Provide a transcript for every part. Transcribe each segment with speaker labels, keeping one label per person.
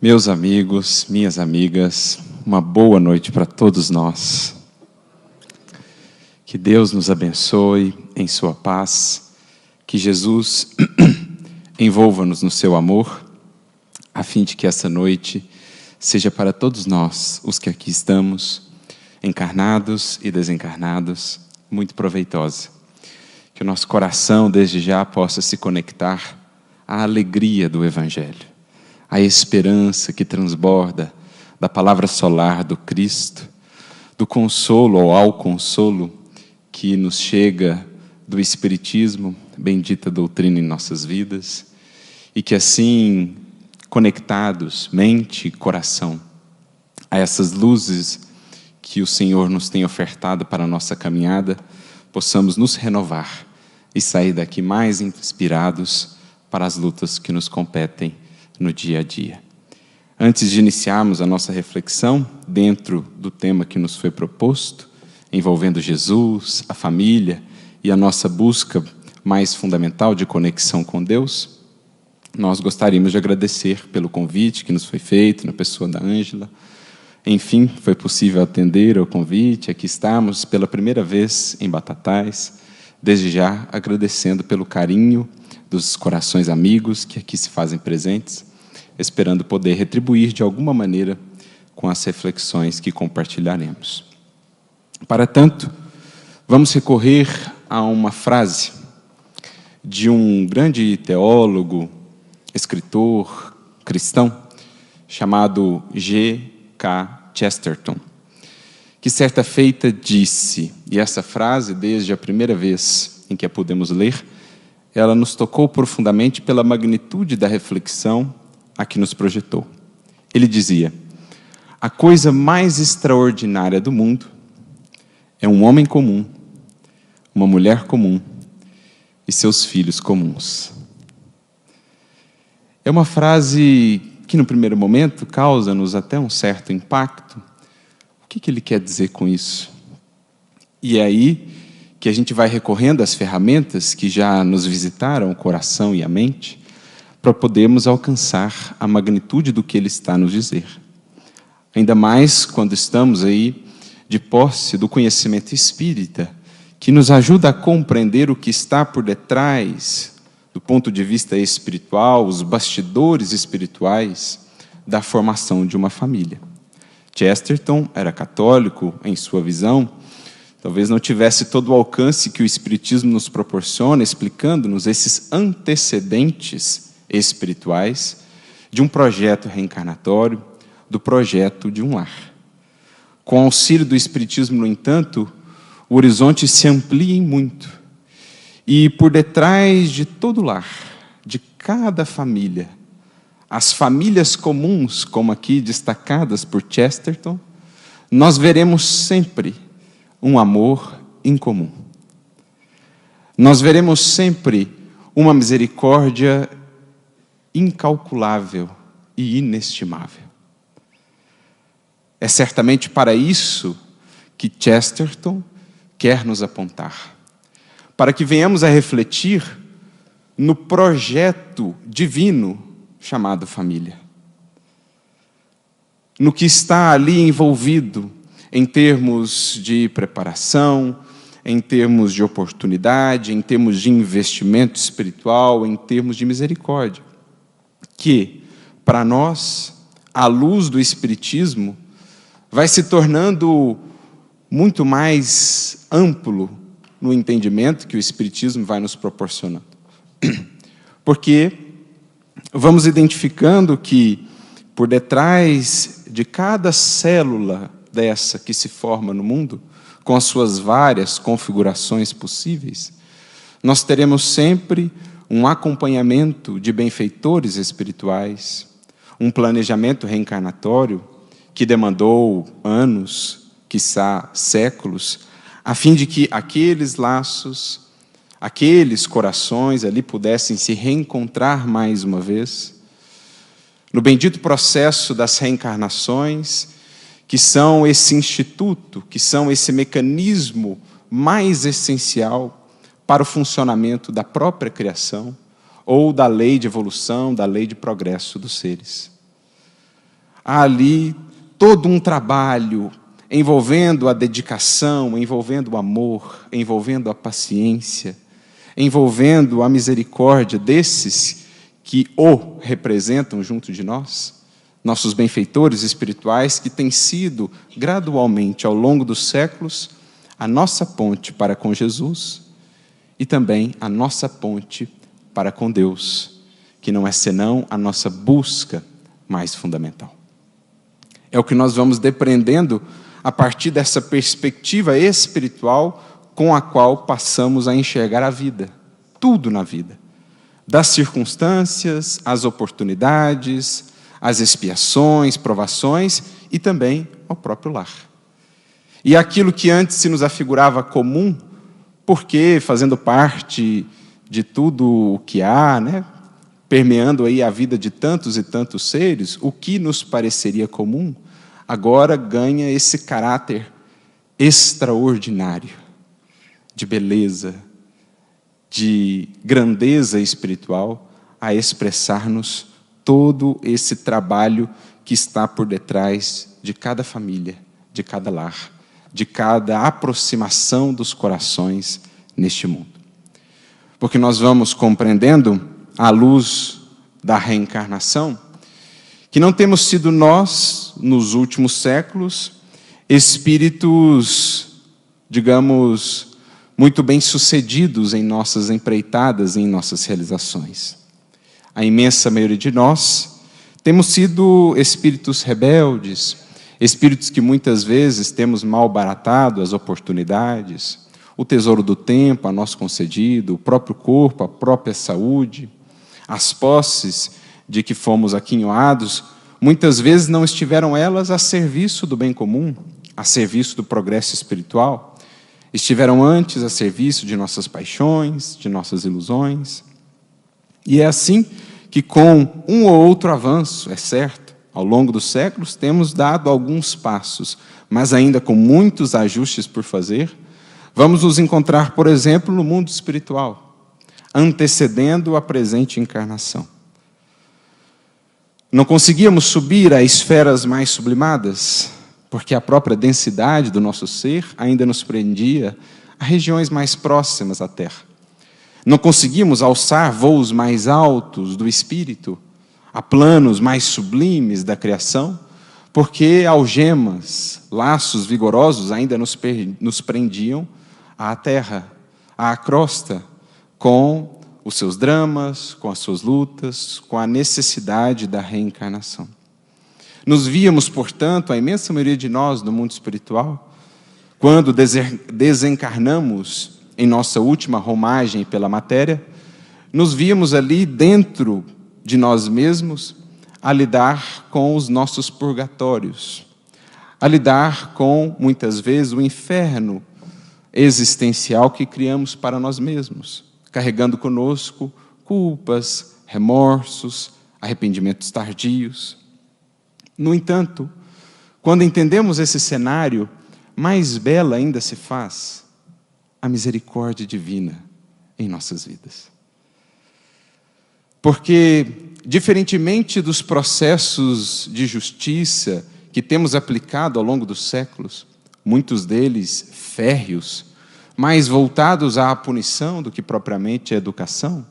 Speaker 1: Meus amigos, minhas amigas, uma boa noite para todos nós. Que Deus nos abençoe em sua paz, que Jesus envolva-nos no seu amor, a fim de que essa noite seja para todos nós, os que aqui estamos, encarnados e desencarnados, muito proveitosa. Que o nosso coração, desde já, possa se conectar à alegria do Evangelho, à esperança que transborda da palavra solar do Cristo, do consolo ou ao consolo que nos chega do Espiritismo, bendita doutrina em nossas vidas, e que assim, conectados, mente e coração, a essas luzes que o Senhor nos tem ofertado para a nossa caminhada, possamos nos renovar e sair daqui mais inspirados para as lutas que nos competem no dia a dia. Antes de iniciarmos a nossa reflexão, dentro do tema que nos foi proposto, envolvendo Jesus, a família e a nossa busca mais fundamental de conexão com Deus, nós gostaríamos de agradecer pelo convite que nos foi feito, na pessoa da Ângela. Enfim, foi possível atender ao convite, aqui estamos pela primeira vez em Batatais, desde já agradecendo pelo carinho dos corações amigos que aqui se fazem presentes, esperando poder retribuir de alguma maneira com as reflexões que compartilharemos. Para tanto, vamos recorrer a uma frase de um grande teólogo, escritor cristão, chamado G.K. Chesterton, que certa feita disse, e essa frase, desde a primeira vez em que a pudemos ler, ela nos tocou profundamente pela magnitude da reflexão a que nos projetou. Ele dizia: a coisa mais extraordinária do mundo é um homem comum, uma mulher comum e seus filhos comuns. É uma frase que, no primeiro momento, causa-nos até um certo impacto. O que ele quer dizer com isso? E é aí que a gente vai recorrendo às ferramentas que já nos visitaram o coração e a mente, para podermos alcançar a magnitude do que ele está a nos dizer. Ainda mais quando estamos aí de posse do conhecimento espírita, que nos ajuda a compreender o que está por detrás, do ponto de vista espiritual, os bastidores espirituais da formação de uma família. Chesterton era católico em sua visão, talvez não tivesse todo o alcance que o Espiritismo nos proporciona, explicando-nos esses antecedentes espirituais de um projeto reencarnatório, do projeto de um lar. Com o auxílio do Espiritismo, no entanto, o horizonte se amplia em muito. E por detrás de todo lar, de cada família, as famílias comuns, como aqui destacadas por Chesterton, nós veremos sempre um amor em comum. Nós veremos sempre uma misericórdia incalculável e inestimável. É certamente para isso que Chesterton quer nos apontar, para que venhamos a refletir no projeto divino chamado família, no que está ali envolvido em termos de preparação, em termos de oportunidade, em termos de investimento espiritual, em termos de misericórdia, que, para nós, à luz do Espiritismo, vai se tornando muito mais amplo no entendimento que o Espiritismo vai nos proporcionando. Porque vamos identificando que, por detrás de cada célula dessa que se forma no mundo, com as suas várias configurações possíveis, nós teremos sempre um acompanhamento de benfeitores espirituais, um planejamento reencarnatório que demandou anos, quiçá séculos, a fim de que aqueles laços, aqueles corações ali pudessem se reencontrar mais uma vez, no bendito processo das reencarnações, que são esse instituto, que são esse mecanismo mais essencial para o funcionamento da própria criação, ou da lei de evolução, da lei de progresso dos seres. Há ali todo um trabalho envolvendo a dedicação, envolvendo o amor, envolvendo a paciência, envolvendo a misericórdia desses que o representam junto de nós, nossos benfeitores espirituais, que têm sido gradualmente, ao longo dos séculos, a nossa ponte para com Jesus e também a nossa ponte para com Deus, que não é senão a nossa busca mais fundamental. É o que nós vamos depreendendo a partir dessa perspectiva espiritual com a qual passamos a enxergar a vida, tudo na vida, das circunstâncias, as oportunidades, as expiações, provações e também ao próprio lar. E aquilo que antes se nos afigurava comum, porque fazendo parte de tudo o que há, né, permeando aí a vida de tantos e tantos seres, o que nos pareceria comum, agora ganha esse caráter extraordinário, de beleza, de grandeza espiritual, a expressar-nos todo esse trabalho que está por detrás de cada família, de cada lar, de cada aproximação dos corações neste mundo. Porque nós vamos compreendendo, à luz da reencarnação, que não temos sido nós, nos últimos séculos, espíritos, digamos, muito bem-sucedidos em nossas empreitadas, em nossas realizações. A imensa maioria de nós temos sido espíritos rebeldes, espíritos que muitas vezes temos malbaratado as oportunidades, o tesouro do tempo a nós concedido, o próprio corpo, a própria saúde, as posses de que fomos aquinhoados, muitas vezes não estiveram elas a serviço do bem comum, a serviço do progresso espiritual, estiveram antes a serviço de nossas paixões, de nossas ilusões. E é assim que, com um ou outro avanço, é certo, ao longo dos séculos, temos dado alguns passos, mas ainda com muitos ajustes por fazer, vamos nos encontrar, por exemplo, no mundo espiritual, antecedendo a presente encarnação. Não conseguíamos subir a esferas mais sublimadas, porque a própria densidade do nosso ser ainda nos prendia a regiões mais próximas à Terra. Não conseguimos alçar voos mais altos do espírito, a planos mais sublimes da criação, porque algemas, laços vigorosos ainda nos prendiam à terra, à crosta, com os seus dramas, com as suas lutas, com a necessidade da reencarnação. Nos víamos, portanto, a imensa maioria de nós no mundo espiritual, quando desencarnamos em nossa última romagem pela matéria, nos víamos ali dentro de nós mesmos a lidar com os nossos purgatórios, a lidar com, muitas vezes, o inferno existencial que criamos para nós mesmos, carregando conosco culpas, remorsos, arrependimentos tardios. No entanto, quando entendemos esse cenário, mais bela ainda se faz a misericórdia divina em nossas vidas. Porque, diferentemente dos processos de justiça que temos aplicado ao longo dos séculos, muitos deles férreos, mais voltados à punição do que propriamente à educação,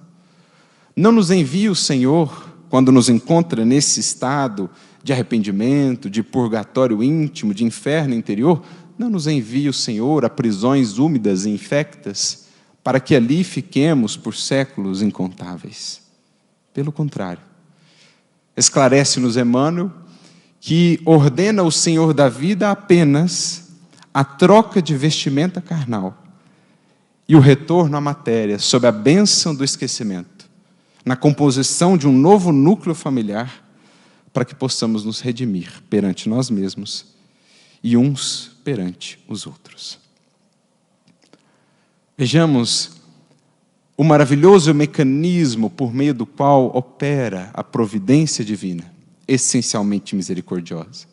Speaker 1: não nos envia o Senhor, quando nos encontra nesse estado de arrependimento, de purgatório íntimo, de inferno interior, não nos envia o Senhor a prisões úmidas e infectas, para que ali fiquemos por séculos incontáveis. Pelo contrário, esclarece-nos Emmanuel que ordena o Senhor da vida apenas a troca de vestimenta carnal e o retorno à matéria sob a bênção do esquecimento, na composição de um novo núcleo familiar, para que possamos nos redimir perante nós mesmos e uns perante os outros. Vejamos o maravilhoso mecanismo por meio do qual opera a providência divina, essencialmente misericordiosa.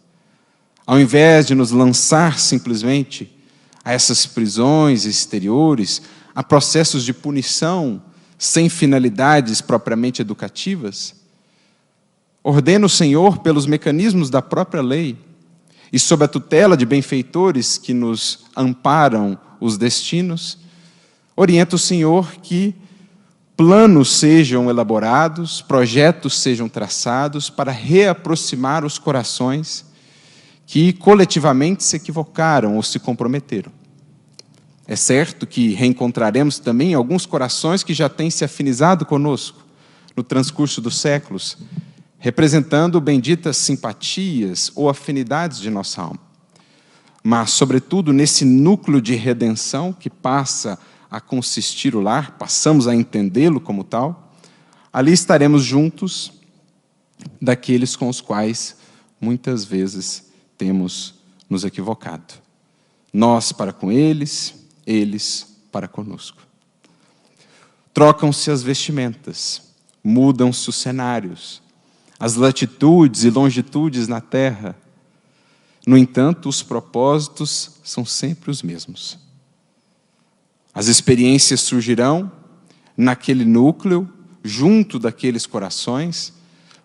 Speaker 1: Ao invés de nos lançar simplesmente a essas prisões exteriores, a processos de punição sem finalidades propriamente educativas, ordena o Senhor, pelos mecanismos da própria lei, e sob a tutela de benfeitores que nos amparam os destinos, orienta o Senhor que planos sejam elaborados, projetos sejam traçados para reaproximar os corações que coletivamente se equivocaram ou se comprometeram. É certo que reencontraremos também alguns corações que já têm se afinizado conosco no transcurso dos séculos, representando benditas simpatias ou afinidades de nossa alma. Mas, sobretudo, nesse núcleo de redenção que passa a consistir o lar, passamos a entendê-lo como tal, ali estaremos juntos daqueles com os quais muitas vezes temos nos equivocado. Nós para com eles, eles para conosco. Trocam-se as vestimentas, mudam-se os cenários, as latitudes e longitudes na terra. No entanto, os propósitos são sempre os mesmos. As experiências surgirão naquele núcleo, junto daqueles corações,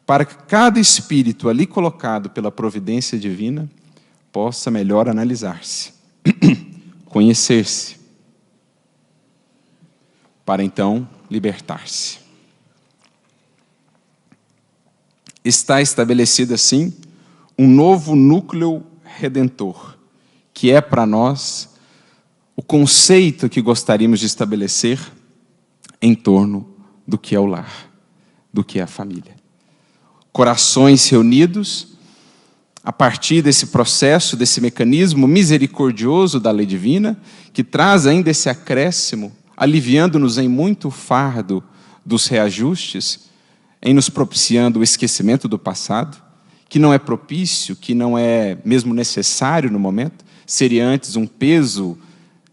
Speaker 1: para que cada espírito ali colocado pela providência divina possa melhor analisar-se, conhecer-se, para então libertar-se. Está estabelecido assim um novo núcleo redentor, que é para nós o conceito que gostaríamos de estabelecer em torno do que é o lar, do que é a família. Corações reunidos a partir desse processo, desse mecanismo misericordioso da lei divina, que traz ainda esse acréscimo, aliviando-nos em muito o fardo dos reajustes, em nos propiciando o esquecimento do passado, que não é propício, que não é mesmo necessário no momento, seria antes um peso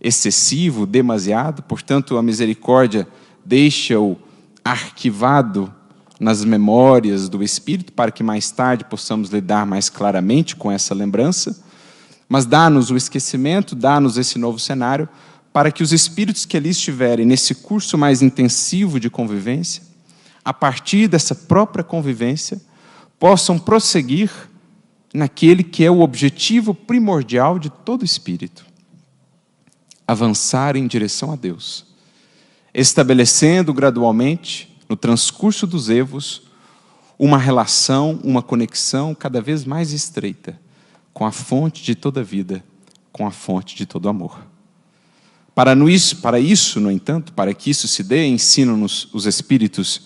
Speaker 1: excessivo, demasiado, portanto a misericórdia deixa-o arquivado nas memórias do Espírito, para que mais tarde possamos lidar mais claramente com essa lembrança, mas dá-nos o esquecimento, dá-nos esse novo cenário, para que os espíritos que ali estiverem nesse curso mais intensivo de convivência, a partir dessa própria convivência, possam prosseguir naquele que é o objetivo primordial de todo espírito: avançar em direção a Deus, estabelecendo gradualmente, no transcurso dos evos, uma relação, uma conexão cada vez mais estreita com a fonte de toda vida, com a fonte de todo amor. Para isso, no entanto, para que isso se dê, ensinam-nos os Espíritos,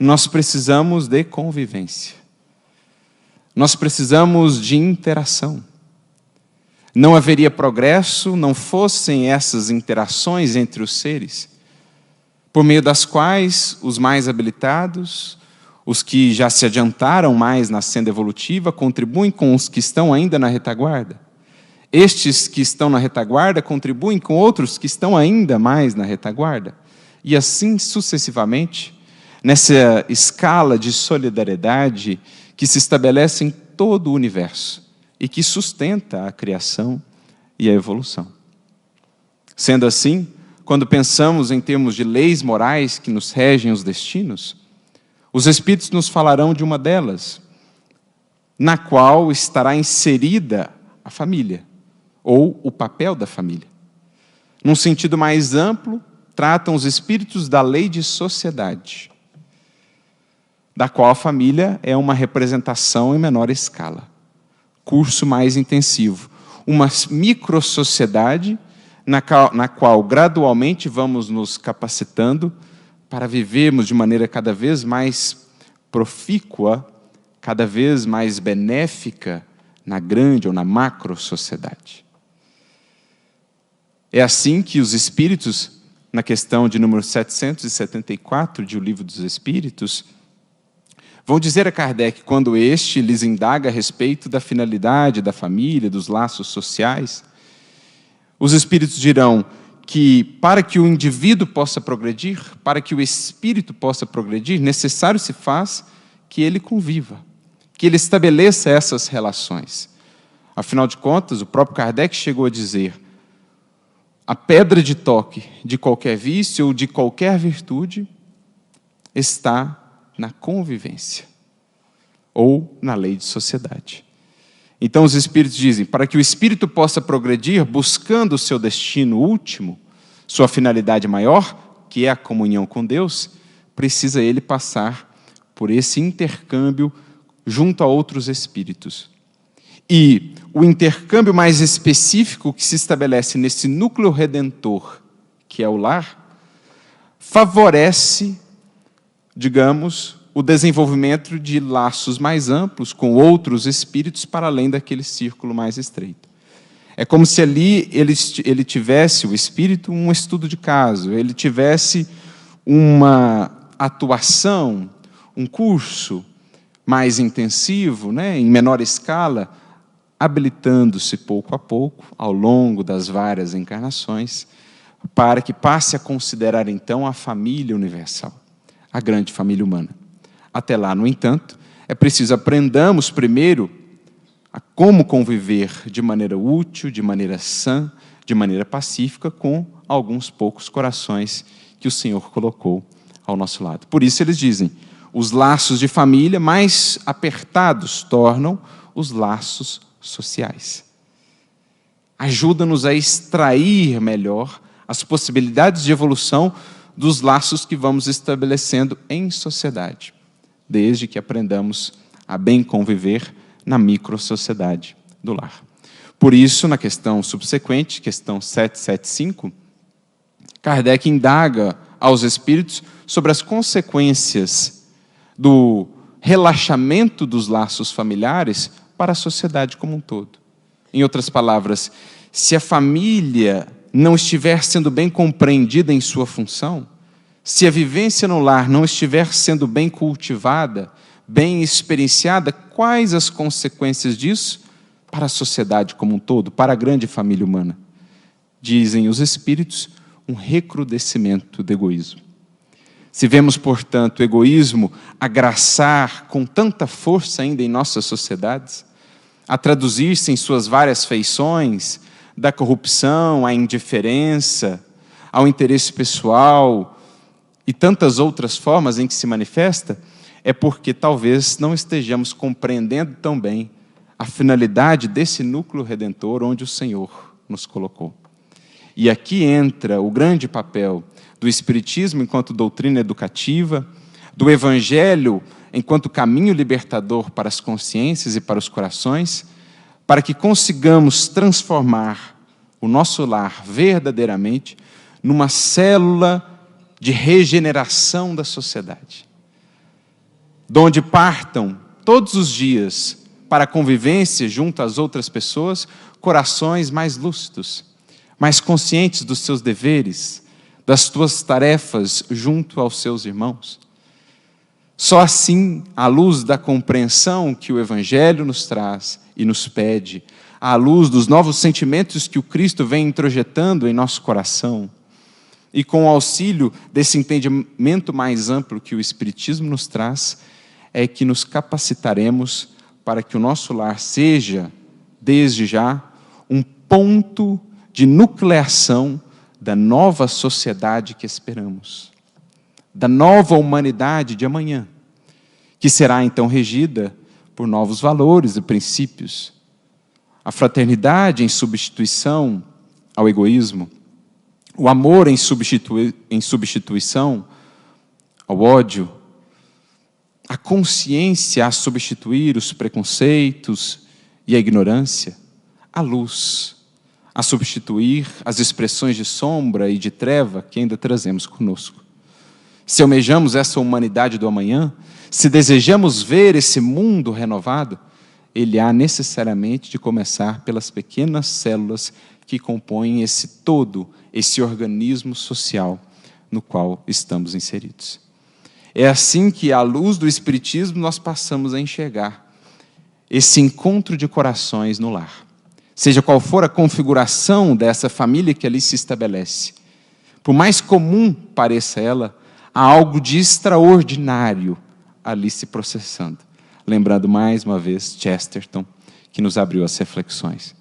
Speaker 1: nós precisamos de convivência. Nós precisamos de interação. Não haveria progresso, não fossem essas interações entre os seres, por meio das quais os mais habilitados, os que já se adiantaram mais na senda evolutiva, contribuem com os que estão ainda na retaguarda. Estes que estão na retaguarda contribuem com outros que estão ainda mais na retaguarda. E assim sucessivamente, nessa escala de solidariedade que se estabelece em todo o universo e que sustenta a criação e a evolução. Sendo assim, quando pensamos em termos de leis morais que nos regem os destinos, os Espíritos nos falarão de uma delas, na qual estará inserida a família, ou o papel da família. Num sentido mais amplo, tratam os Espíritos da lei de sociedade, da qual a família é uma representação em menor escala, curso mais intensivo, uma microsociedade na qual gradualmente vamos nos capacitando para vivermos de maneira cada vez mais profícua, cada vez mais benéfica na grande ou na macro-sociedade. É assim que os Espíritos, na questão de número 774 de O Livro dos Espíritos, vão dizer a Kardec, quando este lhes indaga a respeito da finalidade da família, dos laços sociais, os Espíritos dirão que para que o indivíduo possa progredir, para que o espírito possa progredir, necessário se faz que ele conviva, que ele estabeleça essas relações. Afinal de contas, o próprio Kardec chegou a dizer: a pedra de toque de qualquer vício ou de qualquer virtude está na convivência ou na lei de sociedade. Então os Espíritos dizem, para que o Espírito possa progredir buscando o seu destino último, sua finalidade maior, que é a comunhão com Deus, precisa ele passar por esse intercâmbio junto a outros espíritos. E o intercâmbio mais específico que se estabelece nesse núcleo redentor, que é o lar, favorece, digamos, o desenvolvimento de laços mais amplos com outros espíritos para além daquele círculo mais estreito. É como se ali ele tivesse, o espírito, um estudo de caso, ele tivesse uma atuação, um curso mais intensivo, né, em menor escala, habilitando-se pouco a pouco, ao longo das várias encarnações, para que passe a considerar, então, a família universal, a grande família humana. Até lá, no entanto, é preciso aprendamos primeiro a como conviver de maneira útil, de maneira sã, de maneira pacífica, com alguns poucos corações que o Senhor colocou ao nosso lado. Por isso eles dizem, os laços de família mais apertados tornam os laços sociais. Ajuda-nos a extrair melhor as possibilidades de evolução dos laços que vamos estabelecendo em sociedade, desde que aprendamos a bem conviver na microsociedade do lar. Por isso, na questão subsequente, questão 775, Kardec indaga aos espíritos sobre as consequências do relaxamento dos laços familiares para a sociedade como um todo. Em outras palavras, se a família não estiver sendo bem compreendida em sua função, se a vivência no lar não estiver sendo bem cultivada, bem experienciada, quais as consequências disso para a sociedade como um todo, para a grande família humana? Dizem os espíritos, um recrudescimento do egoísmo. Se vemos, portanto, o egoísmo agraçar com tanta força ainda em nossas sociedades, a traduzir-se em suas várias feições, da corrupção, à indiferença, ao interesse pessoal e tantas outras formas em que se manifesta, é porque talvez não estejamos compreendendo tão bem a finalidade desse núcleo redentor onde o Senhor nos colocou. E aqui entra o grande papel do Espiritismo enquanto doutrina educativa, do Evangelho enquanto caminho libertador para as consciências e para os corações, para que consigamos transformar o nosso lar verdadeiramente numa célula de regeneração da sociedade, de onde partam todos os dias para a convivência junto às outras pessoas, corações mais lúcidos, mais conscientes dos seus deveres, das suas tarefas junto aos seus irmãos. Só assim, à luz da compreensão que o Evangelho nos traz e nos pede, à luz dos novos sentimentos que o Cristo vem introjetando em nosso coração, e com o auxílio desse entendimento mais amplo que o Espiritismo nos traz, é que nos capacitaremos para que o nosso lar seja, desde já, um ponto de nucleação da nova sociedade que esperamos, da nova humanidade de amanhã, que será então regida por novos valores e princípios. A fraternidade em substituição ao egoísmo, o amor em substituição ao ódio, a consciência a substituir os preconceitos e a ignorância, a luz a substituir as expressões de sombra e de treva que ainda trazemos conosco. Se almejamos essa humanidade do amanhã, se desejamos ver esse mundo renovado, ele há necessariamente de começar pelas pequenas células que compõem esse todo, esse organismo social no qual estamos inseridos. É assim que, à luz do Espiritismo, nós passamos a enxergar esse encontro de corações no lar. Seja qual for a configuração dessa família que ali se estabelece, por mais comum pareça ela, há algo de extraordinário ali se processando. Lembrando mais uma vez Chesterton, que nos abriu as reflexões.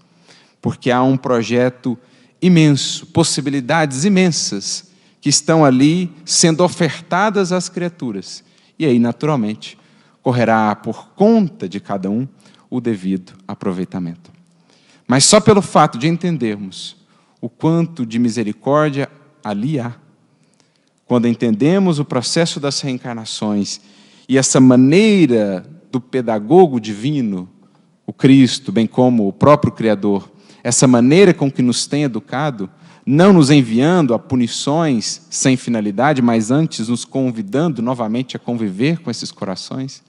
Speaker 1: Porque há um projeto imenso, possibilidades imensas, que estão ali sendo ofertadas às criaturas. E aí, naturalmente, correrá por conta de cada um o devido aproveitamento. Mas só pelo fato de entendermos o quanto de misericórdia ali há, quando entendemos o processo das reencarnações e essa maneira do pedagogo divino, o Cristo, bem como o próprio Criador, essa maneira com que nos tem educado, não nos enviando a punições sem finalidade, mas antes nos convidando novamente a conviver com esses corações,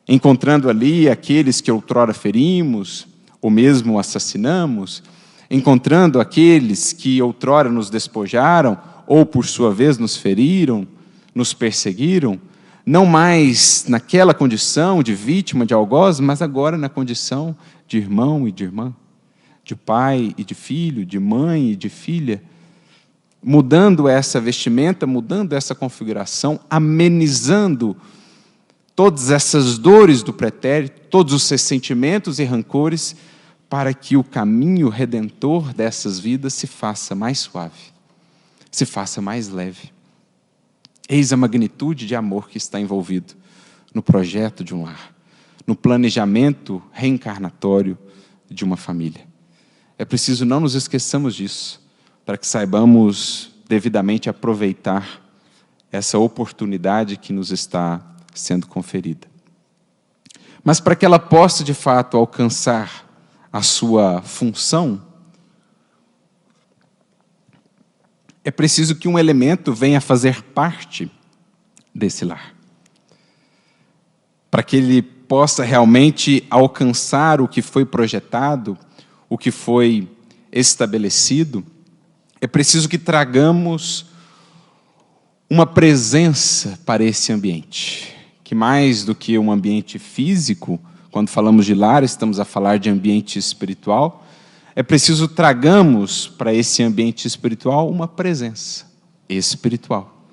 Speaker 1: encontrando ali aqueles que outrora ferimos, ou mesmo assassinamos, encontrando aqueles que outrora nos despojaram, ou por sua vez nos feriram, nos perseguiram, não mais naquela condição de vítima de algoz, mas agora na condição de irmão e de irmã, de pai e de filho, de mãe e de filha, mudando essa vestimenta, mudando essa configuração, amenizando todas essas dores do pretérito, todos os ressentimentos e rancores, para que o caminho redentor dessas vidas se faça mais suave, se faça mais leve. Eis a magnitude de amor que está envolvido no projeto de um lar, no planejamento reencarnatório de uma família. É preciso não nos esqueçamos disso, para que saibamos devidamente aproveitar essa oportunidade que nos está sendo conferida. Mas para que ela possa, de fato, alcançar a sua função, é preciso que um elemento venha fazer parte desse lar. Para que ele possa realmente alcançar o que foi projetado, o que foi estabelecido, é preciso que tragamos uma presença para esse ambiente, que mais do que um ambiente físico, quando falamos de lar, estamos a falar de ambiente espiritual, é preciso tragamos para esse ambiente espiritual uma presença espiritual.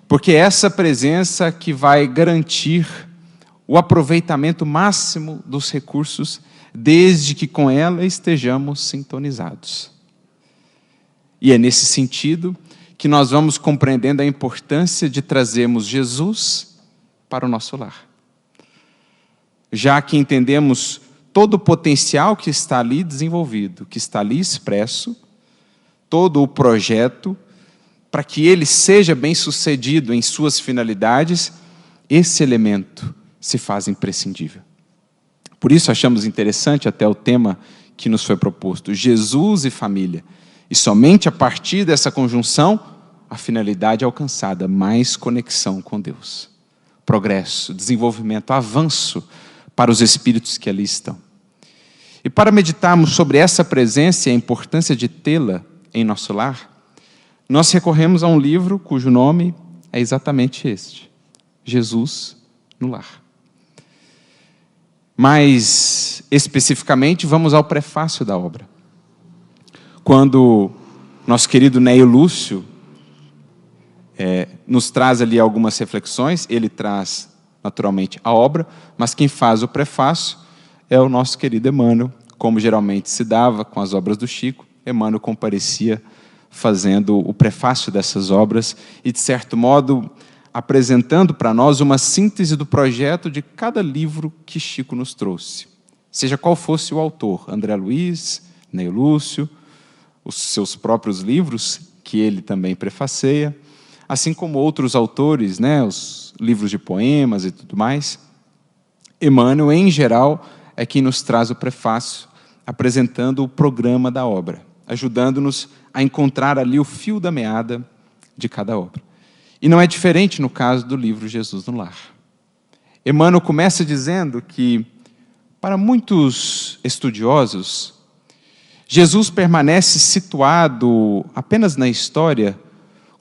Speaker 1: Porque é essa presença que vai garantir o aproveitamento máximo dos recursos, desde que com ela estejamos sintonizados. E é nesse sentido que nós vamos compreendendo a importância de trazermos Jesus para o nosso lar. Já que entendemos todo o potencial que está ali desenvolvido, que está ali expresso, todo o projeto, para que ele seja bem-sucedido em suas finalidades, esse elemento se faz imprescindível. Por isso achamos interessante até o tema que nos foi proposto, Jesus e família. E somente a partir dessa conjunção, a finalidade é alcançada, mais conexão com Deus. Progresso, desenvolvimento, avanço para os espíritos que ali estão. E para meditarmos sobre essa presença e a importância de tê-la em nosso lar, nós recorremos a um livro cujo nome é exatamente este, Jesus no Lar. Mais especificamente, vamos ao prefácio da obra. Quando nosso querido Neio Lúcio nos traz ali algumas reflexões, ele traz naturalmente a obra, mas quem faz o prefácio é o nosso querido Emmanuel, como geralmente se dava com as obras do Chico. Emmanuel comparecia fazendo o prefácio dessas obras e, de certo modo, apresentando para nós uma síntese do projeto de cada livro que Chico nos trouxe. Seja qual fosse o autor, André Luiz, Neio Lúcio, os seus próprios livros, que ele também prefaceia, assim como outros autores, os livros de poemas e tudo mais. Emmanuel, em geral, é quem nos traz o prefácio, apresentando o programa da obra, ajudando-nos a encontrar ali o fio da meada de cada obra. E não é diferente no caso do livro Jesus no Lar. Emmanuel começa dizendo que, para muitos estudiosos, Jesus permanece situado apenas na história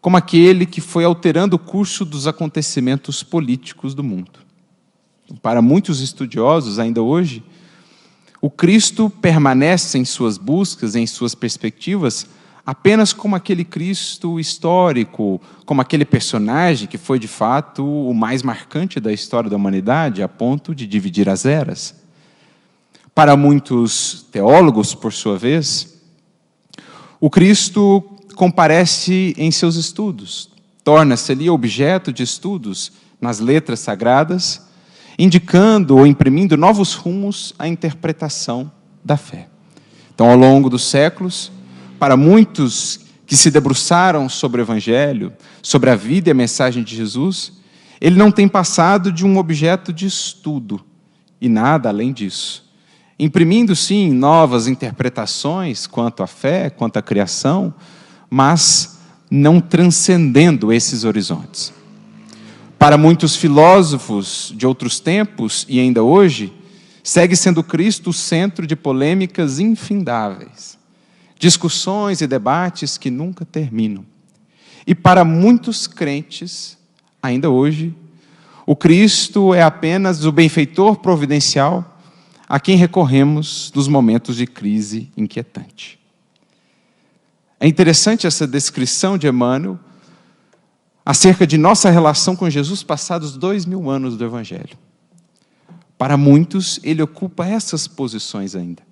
Speaker 1: como aquele que foi alterando o curso dos acontecimentos políticos do mundo. Para muitos estudiosos, ainda hoje, o Cristo permanece em suas buscas, em suas perspectivas, apenas como aquele Cristo histórico, como aquele personagem que foi, de fato, o mais marcante da história da humanidade, a ponto de dividir as eras. Para muitos teólogos, por sua vez, o Cristo comparece em seus estudos, torna-se ali objeto de estudos nas letras sagradas, indicando ou imprimindo novos rumos à interpretação da fé. Então, ao longo dos séculos, para muitos que se debruçaram sobre o Evangelho, sobre a vida e a mensagem de Jesus, ele não tem passado de um objeto de estudo, e nada além disso. Imprimindo, sim, novas interpretações quanto à fé, quanto à criação, mas não transcendendo esses horizontes. Para muitos filósofos de outros tempos, e ainda hoje, segue sendo Cristo o centro de polêmicas infindáveis, discussões e debates que nunca terminam. E para muitos crentes, ainda hoje, o Cristo é apenas o benfeitor providencial a quem recorremos nos momentos de crise inquietante. É interessante essa descrição de Emmanuel acerca de nossa relação com Jesus passados 2000 anos do Evangelho. Para muitos, ele ocupa essas posições ainda,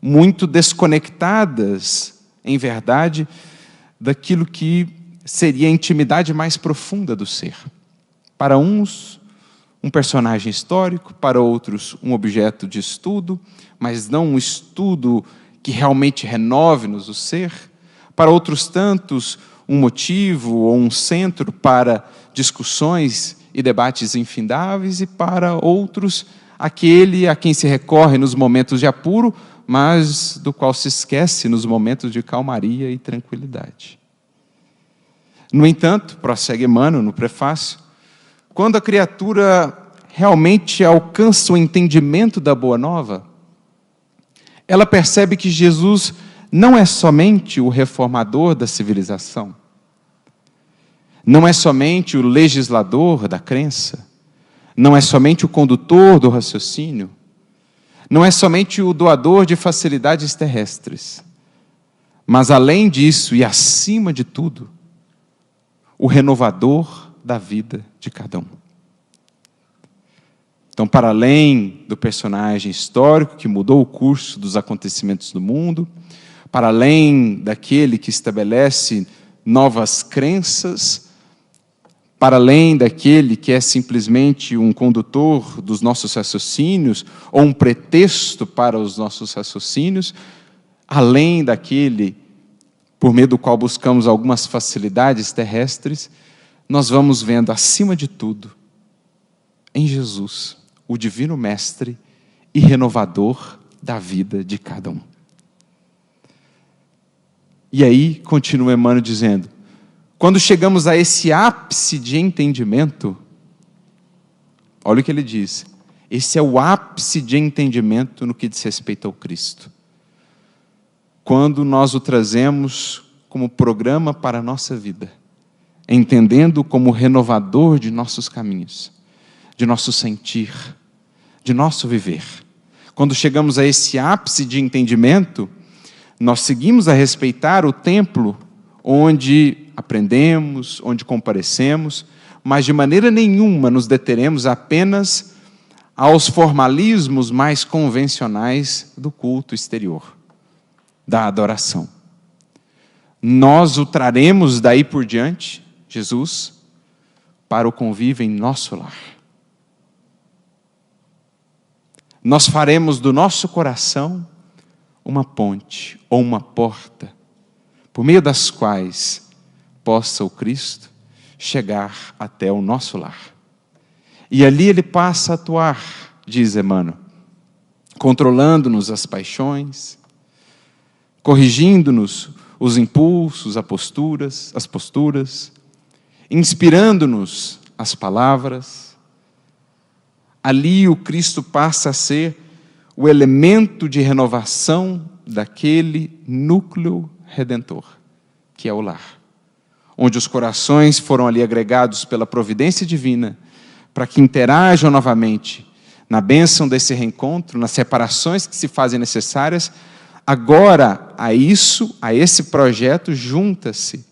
Speaker 1: muito desconectadas, em verdade, daquilo que seria a intimidade mais profunda do ser. Para uns, um personagem histórico, para outros, um objeto de estudo, mas não um estudo que realmente renove-nos o ser. Para outros tantos, um motivo ou um centro para discussões e debates infindáveis, e para outros, aquele a quem se recorre nos momentos de apuro, mas do qual se esquece nos momentos de calmaria e tranquilidade. No entanto, prossegue Emmanuel no prefácio, quando a criatura realmente alcança o entendimento da Boa Nova, ela percebe que Jesus não é somente o reformador da civilização, não é somente o legislador da crença, não é somente o condutor do raciocínio, não é somente o doador de facilidades terrestres, mas além disso e acima de tudo, o renovador da vida de cada um. Então, para além do personagem histórico que mudou o curso dos acontecimentos do mundo, para além daquele que estabelece novas crenças, para além daquele que é simplesmente um condutor dos nossos raciocínios, ou um pretexto para os nossos raciocínios, além daquele por meio do qual buscamos algumas facilidades terrestres, nós vamos vendo, acima de tudo, em Jesus, o Divino Mestre e renovador da vida de cada um. E aí, continua Emmanuel dizendo, quando chegamos a esse ápice de entendimento, olha o que ele diz, esse é o ápice de entendimento no que diz respeito ao Cristo. Quando nós o trazemos como programa para a nossa vida, entendendo como renovador de nossos caminhos, de nosso sentir, de nosso viver. Quando chegamos a esse ápice de entendimento, nós seguimos a respeitar o templo onde aprendemos, onde comparecemos, mas de maneira nenhuma nos deteremos apenas aos formalismos mais convencionais do culto exterior, da adoração. Nós o traremos daí por diante, Jesus, para o convívio em nosso lar. Nós faremos do nosso coração uma ponte ou uma porta, por meio das quais possa o Cristo chegar até o nosso lar. E ali ele passa a atuar, diz Emmanuel, controlando-nos as paixões, corrigindo-nos os impulsos, as posturas, inspirando-nos as palavras. Ali o Cristo passa a ser o elemento de renovação daquele núcleo redentor, que é o lar, onde os corações foram ali agregados pela providência divina, para que interajam novamente na bênção desse reencontro, nas separações que se fazem necessárias. Agora, a esse projeto, junta-se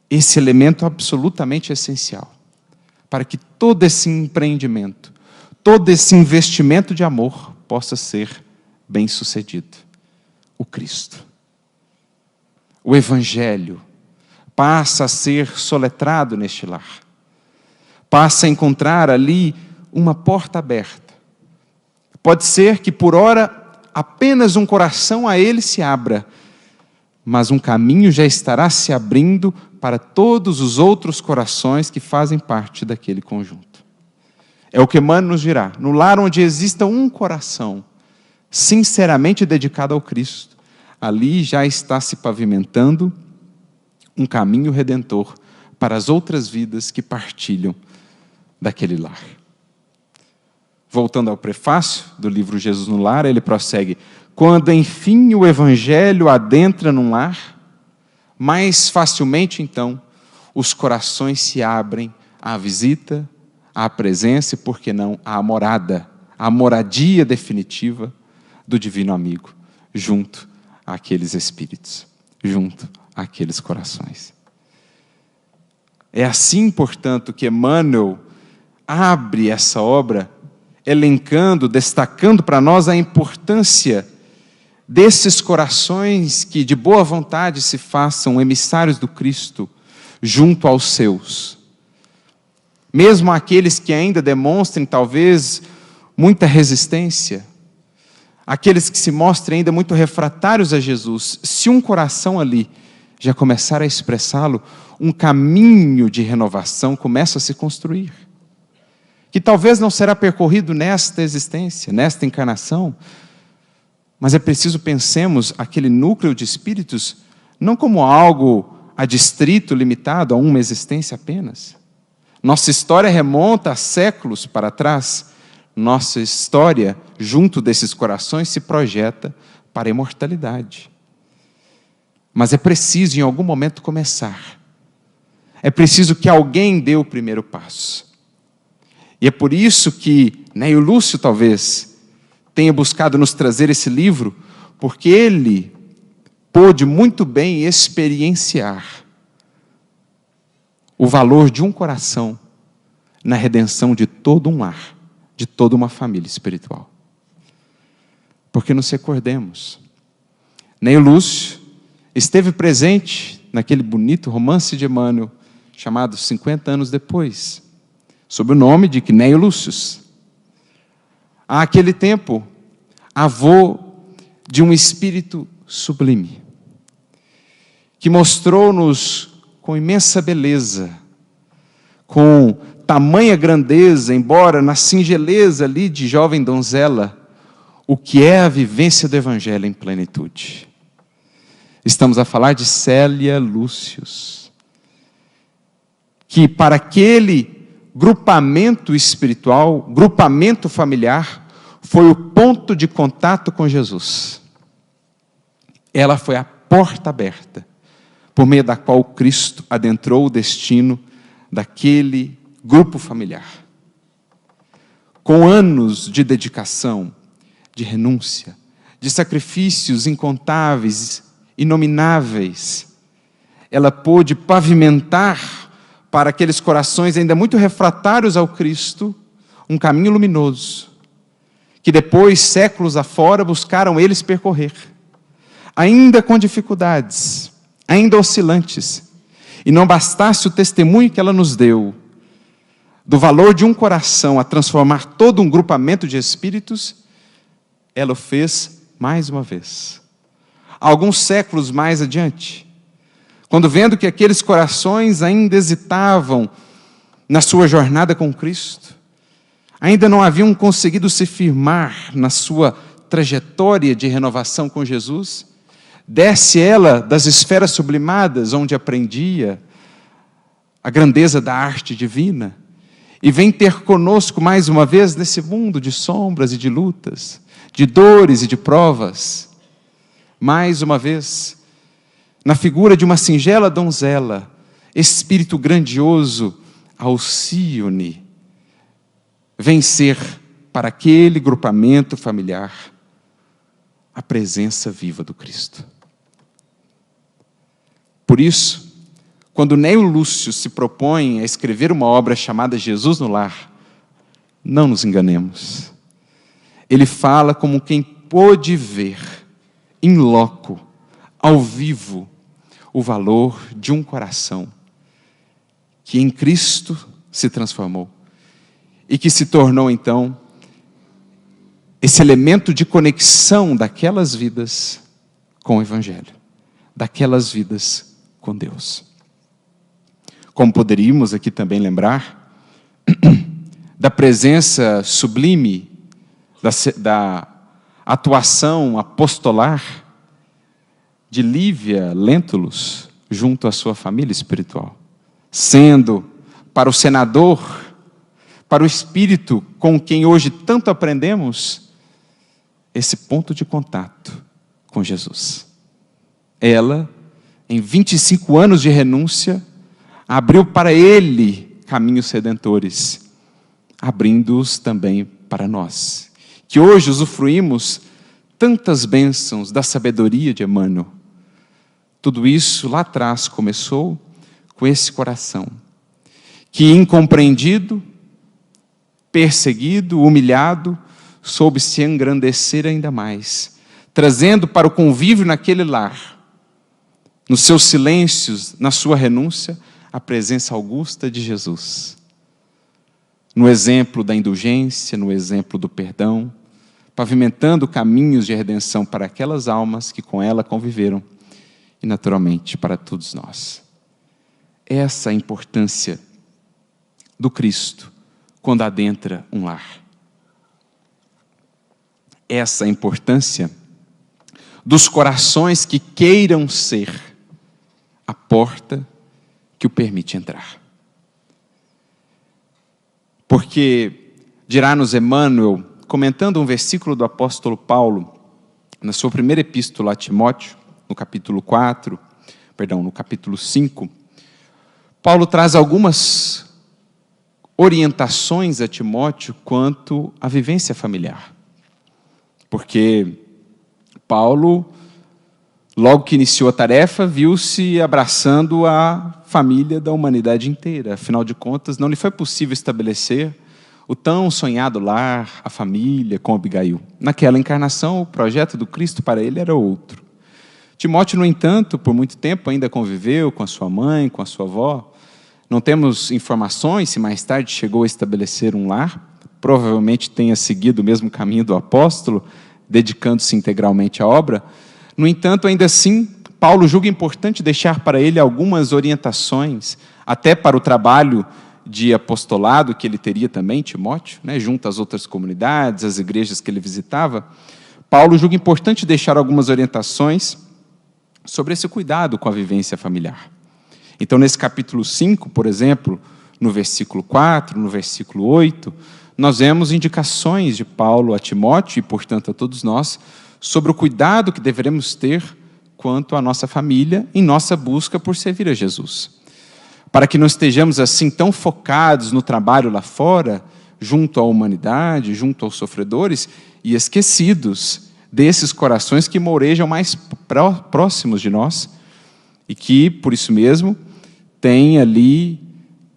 Speaker 1: esse elemento absolutamente essencial, para que todo esse empreendimento, todo esse investimento de amor possa ser bem-sucedido. O Cristo. o Evangelho passa a ser soletrado neste lar. Passa a encontrar ali uma porta aberta. Pode ser que por ora apenas um coração a ele se abra, mas um caminho já estará se abrindo para todos os outros corações que fazem parte daquele conjunto. É o que Emmanuel nos dirá: no lar onde exista um coração sinceramente dedicado ao Cristo, ali já está se pavimentando um caminho redentor para as outras vidas que partilham daquele lar. Voltando ao prefácio do livro Jesus no Lar, ele prossegue: quando enfim o Evangelho adentra num lar, mais facilmente então os corações se abrem à visita, à presença e, por que não, à morada, à moradia definitiva do Divino Amigo, junto àqueles espíritos, junto àqueles corações. É assim, portanto, que Emmanuel abre essa obra, elencando, destacando para nós a importância desses corações que de boa vontade se façam emissários do Cristo junto aos seus. Mesmo aqueles que ainda demonstrem talvez muita resistência, aqueles que se mostrem ainda muito refratários a Jesus, se um coração ali já começar a expressá-lo, um caminho de renovação começa a se construir, que talvez não será percorrido nesta existência, nesta encarnação, mas é preciso pensemos aquele núcleo de espíritos não como algo adstrito, limitado a uma existência apenas. Nossa história remonta a séculos para trás. Nossa história, junto desses corações, se projeta para a imortalidade. Mas é preciso, em algum momento, começar. É preciso que alguém dê o primeiro passo. E é por isso que Neio Lúcio, talvez, tenha buscado nos trazer esse livro, porque ele pôde muito bem experienciar o valor de um coração na redenção de todo um lar, de toda uma família espiritual. Porque nos recordemos, Neio Lúcio esteve presente naquele bonito romance de Emmanuel, chamado 50 anos depois, sob o nome de Neio Lúcius. Àquele tempo, avô de um espírito sublime, que mostrou-nos com imensa beleza, com tamanha grandeza, embora na singeleza ali de jovem donzela, o que é a vivência do Evangelho em plenitude. Estamos a falar de Célia Lúcius, que para aquele grupamento espiritual, grupamento familiar, foi o ponto de contato com Jesus. Ela foi a porta aberta, por meio da qual Cristo adentrou o destino daquele grupo familiar. Com anos de dedicação, de renúncia, de sacrifícios incontáveis, inomináveis, ela pôde pavimentar para aqueles corações ainda muito refratários ao Cristo um caminho luminoso, que depois, séculos afora, buscaram eles percorrer, ainda com dificuldades, ainda oscilantes, e não bastasse o testemunho que ela nos deu do valor de um coração a transformar todo um grupamento de espíritos, ela o fez mais uma vez. Alguns séculos mais adiante, quando vendo que aqueles corações ainda hesitavam na sua jornada com Cristo, ainda não haviam conseguido se firmar na sua trajetória de renovação com Jesus, desce ela das esferas sublimadas, onde aprendia a grandeza da arte divina, e vem ter conosco mais uma vez nesse mundo de sombras e de lutas, de dores e de provas. Mais uma vez, na figura de uma singela donzela, espírito grandioso, Alcione, vem ser para aquele grupamento familiar a presença viva do Cristo. Por isso, quando Neio Lúcio se propõe a escrever uma obra chamada Jesus no Lar, não nos enganemos. Ele fala como quem pôde ver, in loco, ao vivo, o valor de um coração que em Cristo se transformou e que se tornou então esse elemento de conexão daquelas vidas com o Evangelho, daquelas vidas com Deus. Como poderíamos aqui também lembrar da presença sublime, da atuação apostolar de Lívia Lentulus junto à sua família espiritual, sendo para o senador, para o espírito com quem hoje tanto aprendemos, esse ponto de contato com Jesus. Ela, em 25 anos de renúncia, abriu para ele caminhos redentores, abrindo-os também para nós, que hoje usufruímos tantas bênçãos da sabedoria de Emmanuel. Tudo isso lá atrás começou com esse coração, que incompreendido, perseguido, humilhado, soube se engrandecer ainda mais, trazendo para o convívio naquele lar, nos seus silêncios, na sua renúncia, a presença augusta de Jesus. No exemplo da indulgência, no exemplo do perdão, pavimentando caminhos de redenção para aquelas almas que com ela conviveram e, naturalmente, para todos nós. Essa é a importância do Cristo quando adentra um lar. Essa é a importância dos corações que queiram ser a porta que o permite entrar. Porque, dirá-nos Emmanuel, comentando um versículo do apóstolo Paulo, na sua primeira epístola a Timóteo, no capítulo 5, Paulo traz algumas orientações a Timóteo quanto à vivência familiar. Porque Paulo, logo que iniciou a tarefa, viu-se abraçando a família da humanidade inteira. Afinal de contas, não lhe foi possível estabelecer o tão sonhado lar, a família, com Abigail. Naquela encarnação, o projeto do Cristo para ele era outro. Timóteo, no entanto, por muito tempo ainda conviveu com a sua mãe, com a sua avó. Não temos informações se mais tarde chegou a estabelecer um lar. Provavelmente tenha seguido o mesmo caminho do apóstolo, dedicando-se integralmente à obra. No entanto, ainda assim, Paulo julga importante deixar para ele algumas orientações, até para o trabalho de apostolado que ele teria também, Timóteo, junto às outras comunidades, às igrejas que ele visitava. Paulo julga importante deixar algumas orientações sobre esse cuidado com a vivência familiar. Então, nesse capítulo 5, por exemplo, no versículo 4, no versículo 8, nós vemos indicações de Paulo a Timóteo e, portanto, a todos nós, sobre o cuidado que deveremos ter quanto à nossa família em nossa busca por servir a Jesus. Para que não estejamos assim tão focados no trabalho lá fora, junto à humanidade, junto aos sofredores, e esquecidos desses corações que morejam mais próximos de nós e que, por isso mesmo, têm ali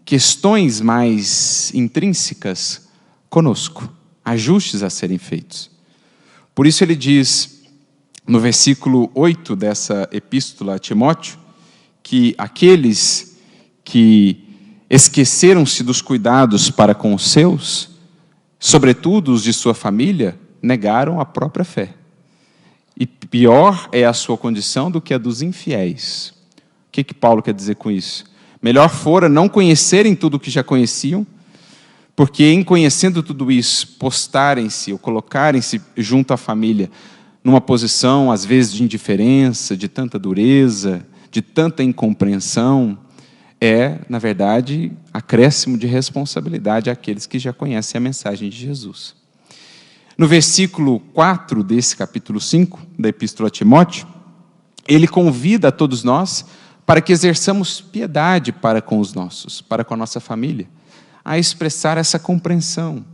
Speaker 1: questões mais intrínsecas conosco, ajustes a serem feitos. Por isso ele diz, no versículo 8 dessa epístola a Timóteo, que aqueles que esqueceram-se dos cuidados para com os seus, sobretudo os de sua família, negaram a própria fé. E pior é a sua condição do que a dos infiéis. O que Paulo quer dizer com isso? Melhor fora não conhecerem tudo o que já conheciam, porque em conhecendo tudo isso, postarem-se ou colocarem-se junto à família numa posição, às vezes, de indiferença, de tanta dureza, de tanta incompreensão, é, na verdade, acréscimo de responsabilidade àqueles que já conhecem a mensagem de Jesus. No versículo 4 desse capítulo 5, da Epístola a Timóteo, ele convida a todos nós para que exerçamos piedade para com os nossos, para com a nossa família, a expressar essa compreensão,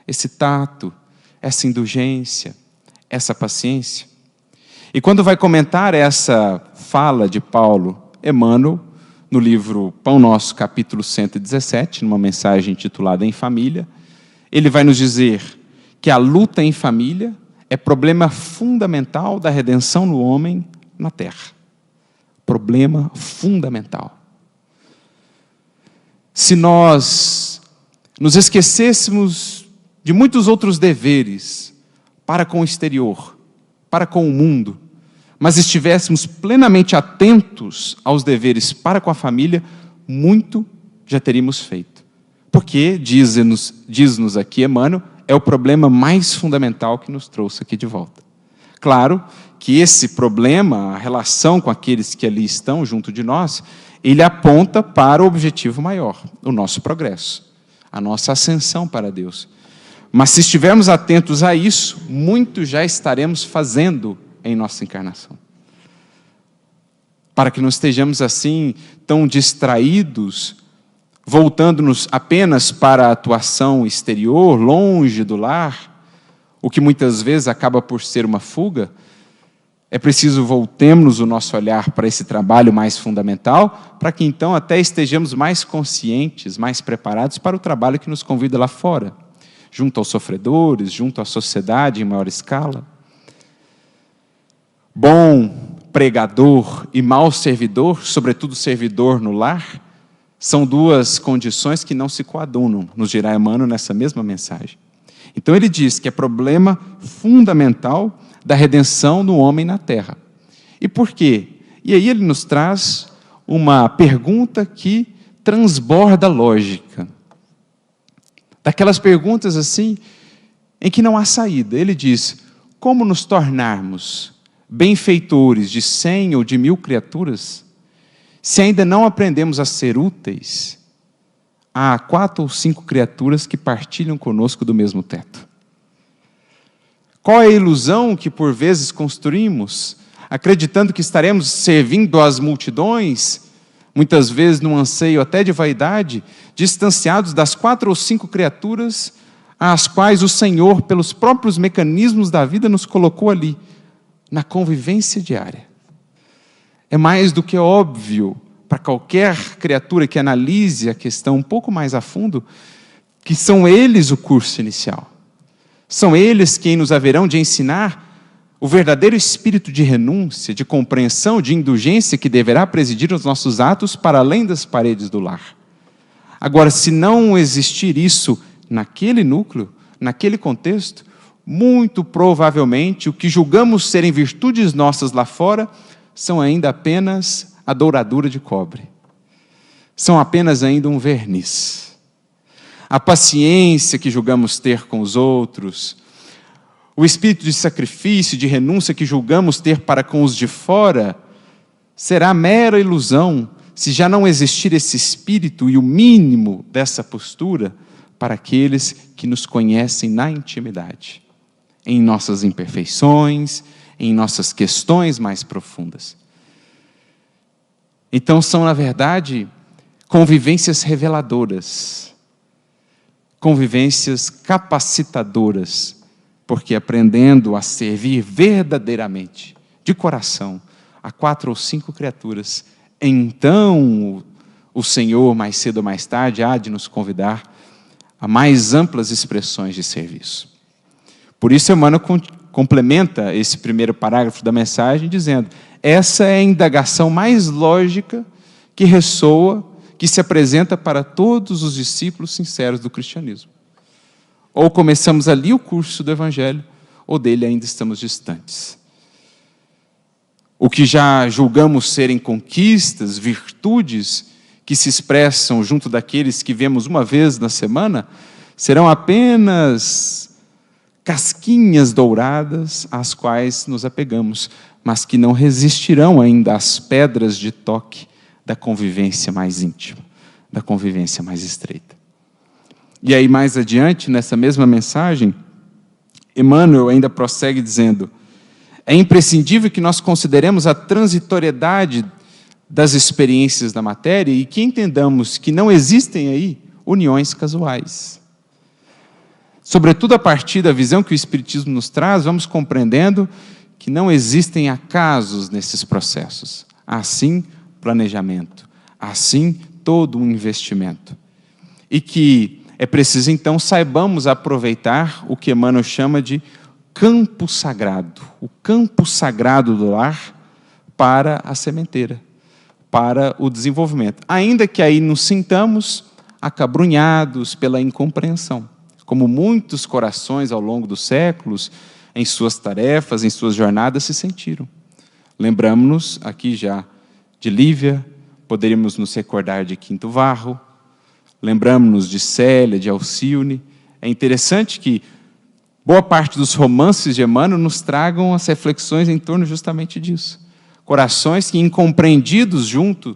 Speaker 1: esse tato, essa indulgência, essa paciência. E quando vai comentar essa fala de Paulo, Emmanuel, no livro Pão Nosso, capítulo 117, numa mensagem intitulada Em Família, ele vai nos dizer que a luta em família é problema fundamental da redenção do homem na terra. problema fundamental. Se nós nos esquecêssemos de muitos outros deveres para com o exterior, para com o mundo, mas estivéssemos plenamente atentos aos deveres para com a família, muito já teríamos feito. Porque, diz-nos aqui Emmanuel, é o problema mais fundamental que nos trouxe aqui de volta. Claro que esse problema, a relação com aqueles que ali estão junto de nós, ele aponta para o objetivo maior, o nosso progresso, a nossa ascensão para Deus. Mas se estivermos atentos a isso, muito já estaremos fazendo em nossa encarnação. Para que não estejamos assim tão distraídos, voltando-nos apenas para a atuação exterior, longe do lar, o que muitas vezes acaba por ser uma fuga, é preciso voltemos o nosso olhar para esse trabalho mais fundamental, para que então até estejamos mais conscientes, mais preparados para o trabalho que nos convida lá fora, junto aos sofredores, junto à sociedade em maior escala. Bom pregador e mau servidor, sobretudo servidor no lar, são duas condições que não se coadunam, nos dirá Emmanuel nessa mesma mensagem. Então ele diz que é problema fundamental da redenção do homem na terra. E por quê? E aí ele nos traz uma pergunta que transborda a lógica. Daquelas perguntas assim, em que não há saída. Ele diz, como nos tornarmos benfeitores de 100 ou de 1000 criaturas, se ainda não aprendemos a ser úteis a 4 ou 5 criaturas que partilham conosco do mesmo teto? Qual é a ilusão que por vezes construímos, acreditando que estaremos servindo às multidões, muitas vezes num anseio até de vaidade, distanciados das 4 ou 5 criaturas às quais o Senhor, pelos próprios mecanismos da vida, nos colocou ali, na convivência diária. É mais do que óbvio para qualquer criatura que analise a questão um pouco mais a fundo, que são eles o curso inicial. São eles quem nos haverão de ensinar o verdadeiro espírito de renúncia, de compreensão, de indulgência que deverá presidir os nossos atos para além das paredes do lar. Agora, se não existir isso naquele núcleo, naquele contexto, muito provavelmente o que julgamos serem virtudes nossas lá fora são ainda apenas a douradura de cobre. São apenas ainda um verniz. A paciência que julgamos ter com os outros, o espírito de sacrifício, de renúncia que julgamos ter para com os de fora, será mera ilusão se já não existir esse espírito e o mínimo dessa postura para aqueles que nos conhecem na intimidade, em nossas imperfeições, em nossas questões mais profundas. Então são, na verdade, convivências reveladoras, convivências capacitadoras, porque aprendendo a servir verdadeiramente, de coração, a 4 ou 5 criaturas, então o Senhor, mais cedo ou mais tarde, há de nos convidar a mais amplas expressões de serviço. Por isso, Emmanuel complementa esse primeiro parágrafo da mensagem, dizendo, essa é a indagação mais lógica que ressoa, que se apresenta para todos os discípulos sinceros do cristianismo. Ou começamos ali o curso do Evangelho, ou dele ainda estamos distantes. O que já julgamos serem conquistas, virtudes, que se expressam junto daqueles que vemos uma vez na semana, serão apenas casquinhas douradas às quais nos apegamos, mas que não resistirão ainda às pedras de toque da convivência mais íntima, da convivência mais estreita. E aí, mais adiante, nessa mesma mensagem, Emmanuel ainda prossegue dizendo, é imprescindível que nós consideremos a transitoriedade das experiências da matéria e que entendamos que não existem aí uniões casuais. Sobretudo a partir da visão que o Espiritismo nos traz, vamos compreendendo que não existem acasos nesses processos. Há sim planejamento, há sim todo um investimento. E que é preciso então saibamos aproveitar o que Emmanuel chama de campo sagrado, o campo sagrado do lar para a sementeira, para o desenvolvimento. Ainda que aí nos sintamos acabrunhados pela incompreensão, como muitos corações ao longo dos séculos, em suas tarefas, em suas jornadas, se sentiram. Lembramos-nos aqui já de Lívia, poderíamos nos recordar de Quinto Varro, lembramos-nos de Célia, de Alcione. É interessante que boa parte dos romances de Emmanuel nos tragam as reflexões em torno justamente disso. Corações que, incompreendidos junto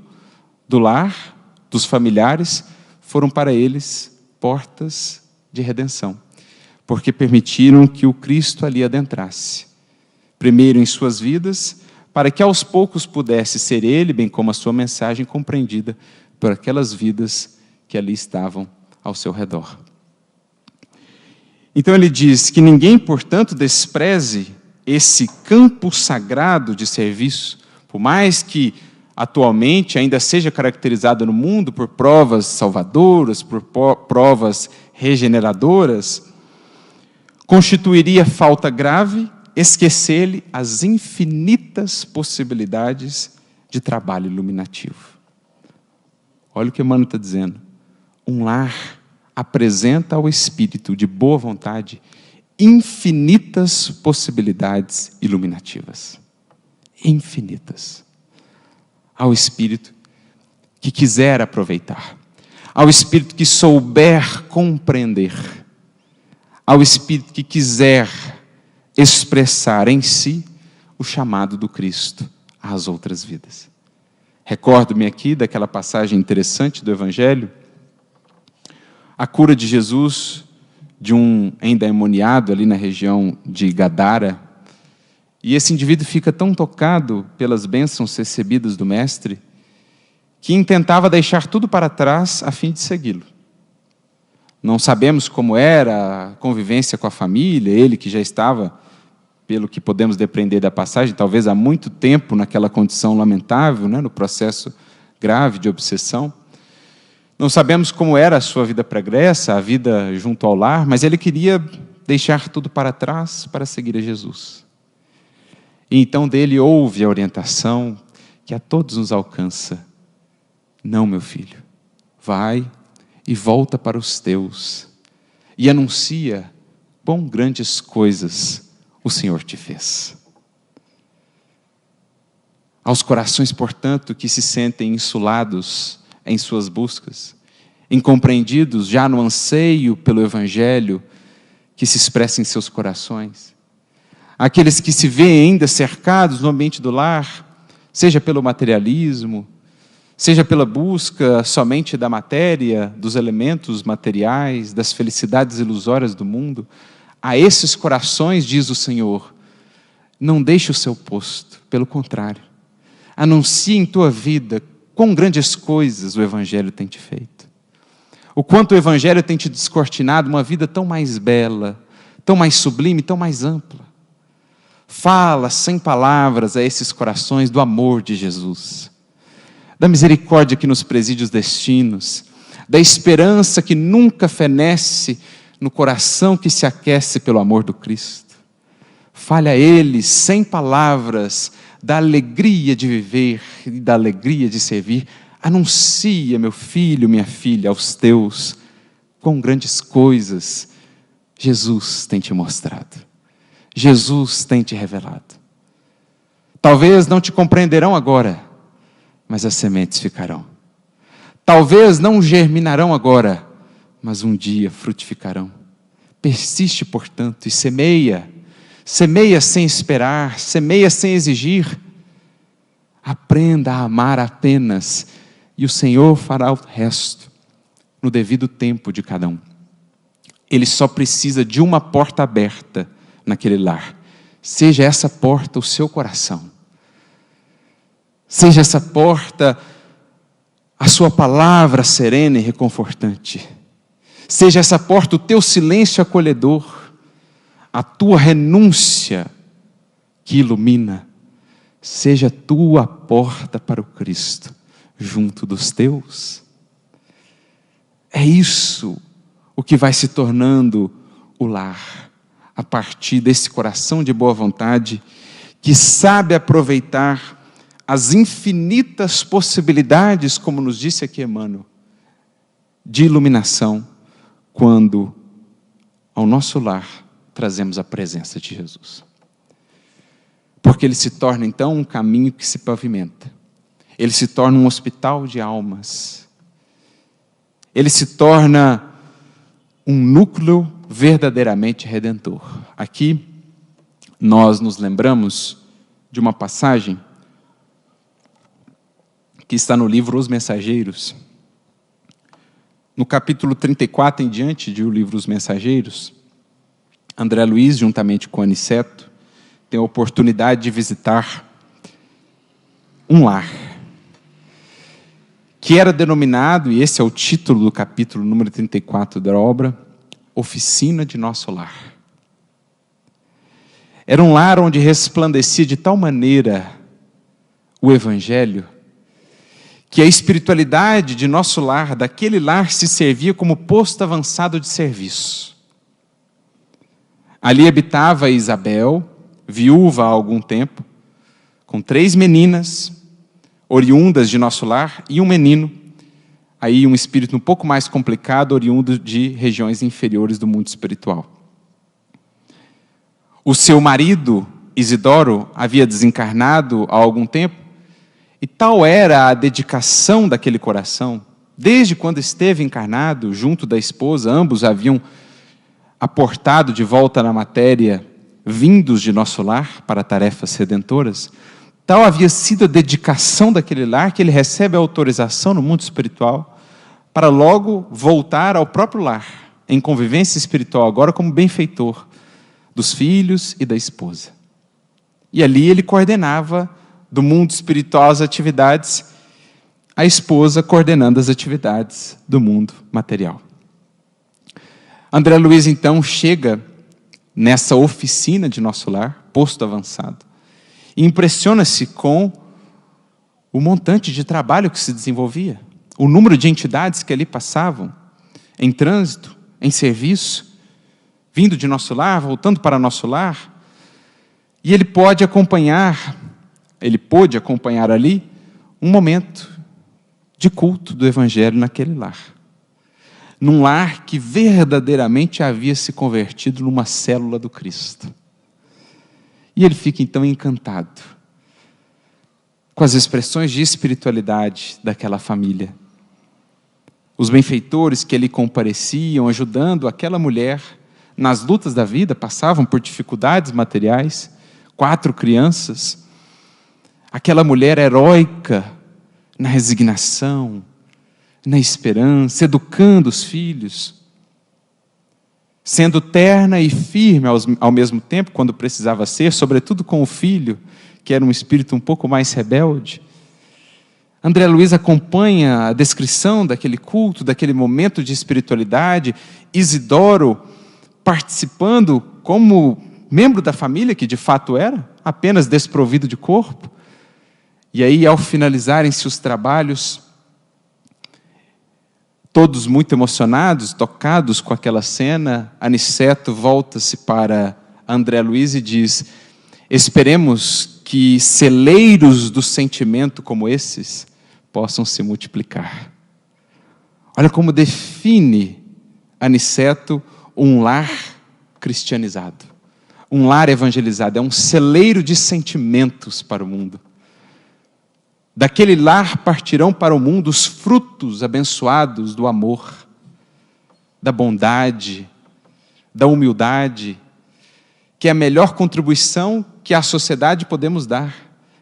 Speaker 1: do lar, dos familiares, foram para eles portas de redenção, porque permitiram que o Cristo ali adentrasse, primeiro em suas vidas, para que aos poucos pudesse ser ele, bem como a sua mensagem, compreendida por aquelas vidas que ali estavam ao seu redor. Então ele diz que ninguém, portanto, despreze esse campo sagrado de serviço, por mais que atualmente ainda seja caracterizado no mundo por provas salvadoras, por provas regeneradoras, constituiria falta grave esquecer-lhe as infinitas possibilidades de trabalho iluminativo. Olha o que Emmanuel está dizendo. Um lar apresenta ao espírito de boa vontade infinitas possibilidades iluminativas. Infinitas. Ao espírito que quiser aproveitar, ao espírito que souber compreender, ao espírito que quiser expressar em si o chamado do Cristo às outras vidas. Recordo-me aqui daquela passagem interessante do Evangelho, a cura de Jesus de um endemoniado ali na região de Gadara, e esse indivíduo fica tão tocado pelas bênçãos recebidas do Mestre, que intentava deixar tudo para trás a fim de segui-lo. Não sabemos como era a convivência com a família, ele que já estava, pelo que podemos depreender da passagem, talvez há muito tempo naquela condição lamentável, no processo grave de obsessão. Não sabemos como era a sua vida pregressa, a vida junto ao lar, mas ele queria deixar tudo para trás para seguir a Jesus. E então dele ouve a orientação que a todos nos alcança. Não, meu filho, vai e volta para os teus e anuncia quão grandes coisas o Senhor te fez. Aos corações, portanto, que se sentem insulados em suas buscas, incompreendidos já no anseio pelo Evangelho que se expressa em seus corações, aqueles que se veem ainda cercados no ambiente do lar, seja pelo materialismo, seja pela busca somente da matéria, dos elementos materiais, das felicidades ilusórias do mundo, a esses corações, diz o Senhor, não deixe o seu posto, pelo contrário, anuncie em tua vida quão grandes coisas o Evangelho tem te feito. O quanto o Evangelho tem te descortinado uma vida tão mais bela, tão mais sublime, tão mais ampla. Fala sem palavras a esses corações do amor de Jesus, da misericórdia que nos preside os destinos, da esperança que nunca fenece no coração que se aquece pelo amor do Cristo. Fale a eles sem palavras da alegria de viver e da alegria de servir. Anuncia, meu filho, minha filha, aos teus, quão grandes coisas Jesus tem te mostrado. Jesus tem te revelado. Talvez não te compreenderão agora, mas as sementes ficarão. Talvez não germinarão agora, mas um dia frutificarão. Persiste, portanto, e semeia. Semeia sem esperar, semeia sem exigir. Aprenda a amar apenas, e o Senhor fará o resto, no devido tempo de cada um. Ele só precisa de uma porta aberta naquele lar. Seja essa porta o seu coração. Seja essa porta a sua palavra serena e reconfortante. Seja essa porta o teu silêncio acolhedor, a tua renúncia que ilumina. Seja tu a porta para o Cristo, junto dos teus. É isso o que vai se tornando o lar, a partir desse coração de boa vontade, que sabe aproveitar as infinitas possibilidades, como nos disse aqui Emmanuel, de iluminação, quando ao nosso lar trazemos a presença de Jesus. Porque ele se torna então um caminho que se pavimenta. Ele se torna um hospital de almas. Ele se torna um núcleo verdadeiramente redentor. Aqui nós nos lembramos de uma passagem que está no livro Os Mensageiros. No capítulo 34 em diante do livro Os Mensageiros, André Luiz, juntamente com Aniceto, tem a oportunidade de visitar um lar, que era denominado, e esse é o título do capítulo número 34 da obra, Oficina de Nosso Lar. Era um lar onde resplandecia de tal maneira o Evangelho, que a espiritualidade de nosso lar, daquele lar, se servia como posto avançado de serviço. Ali habitava Isabel, viúva há algum tempo, com 3 meninas, oriundas de nosso lar, e um menino, aí um espírito um pouco mais complicado, oriundo de regiões inferiores do mundo espiritual. O seu marido, Isidoro, havia desencarnado há algum tempo, e tal era a dedicação daquele coração, desde quando esteve encarnado, junto da esposa, ambos haviam aportado de volta na matéria, vindos de nosso lar para tarefas redentoras. Tal havia sido a dedicação daquele lar, que ele recebe a autorização no mundo espiritual, para logo voltar ao próprio lar, em convivência espiritual, agora como benfeitor dos filhos e da esposa. E ali ele coordenava do mundo espiritual as atividades, a esposa coordenando as atividades do mundo material. André Luiz, então, chega nessa oficina de nosso lar, posto avançado, e impressiona-se com o montante de trabalho que se desenvolvia, o número de entidades que ali passavam, em trânsito, em serviço, vindo de nosso lar, voltando para nosso lar, e ele pôde acompanhar ali um momento de culto do Evangelho naquele lar. Num lar que verdadeiramente havia se convertido numa célula do Cristo. E ele fica então encantado com as expressões de espiritualidade daquela família. Os benfeitores que ali compareciam, ajudando aquela mulher nas lutas da vida, passavam por dificuldades materiais, 4 crianças, aquela mulher heróica na resignação, na esperança, educando os filhos, sendo terna e firme ao mesmo tempo, quando precisava ser, sobretudo com o filho, que era um espírito um pouco mais rebelde. André Luiz acompanha a descrição daquele culto, daquele momento de espiritualidade, Isidoro participando como membro da família, que de fato era, apenas desprovido de corpo. E aí, ao finalizarem-se os trabalhos, todos muito emocionados, tocados com aquela cena, Aniceto volta-se para André Luiz e diz: esperemos que celeiros do sentimento como esses possam se multiplicar. Olha como define Aniceto um lar cristianizado, um lar evangelizado, é um celeiro de sentimentos para o mundo. Daquele lar partirão para o mundo os frutos abençoados do amor, da bondade, da humildade, que é a melhor contribuição que à sociedade podemos dar,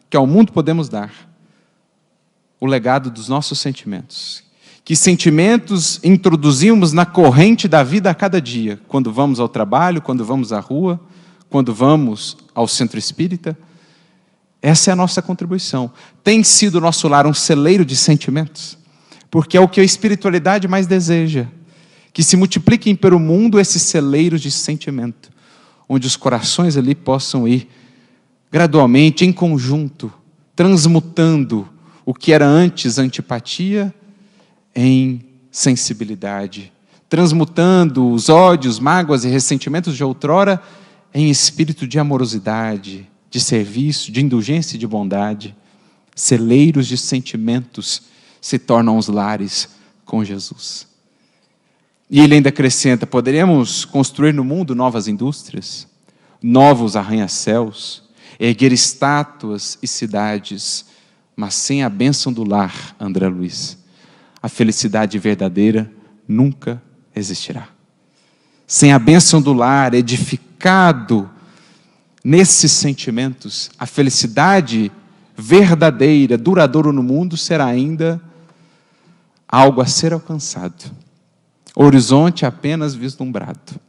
Speaker 1: que ao mundo podemos dar. O legado dos nossos sentimentos. Que sentimentos introduzimos na corrente da vida a cada dia, quando vamos ao trabalho, quando vamos à rua, quando vamos ao centro espírita. Essa é a nossa contribuição. Tem sido o nosso lar um celeiro de sentimentos, porque é o que a espiritualidade mais deseja, que se multipliquem pelo mundo esses celeiros de sentimento, onde os corações ali possam ir gradualmente, em conjunto, transmutando o que era antes antipatia em sensibilidade, transmutando os ódios, mágoas e ressentimentos de outrora em espírito de amorosidade, de serviço, de indulgência e de bondade. Celeiros de sentimentos se tornam os lares com Jesus. E ele ainda acrescenta: poderemos construir no mundo novas indústrias, novos arranha-céus, erguer estátuas e cidades, mas sem a bênção do lar, André Luiz, a felicidade verdadeira nunca existirá. Sem a bênção do lar, edificado nesses sentimentos, a felicidade verdadeira, duradoura no mundo, será ainda algo a ser alcançado. Horizonte apenas vislumbrado.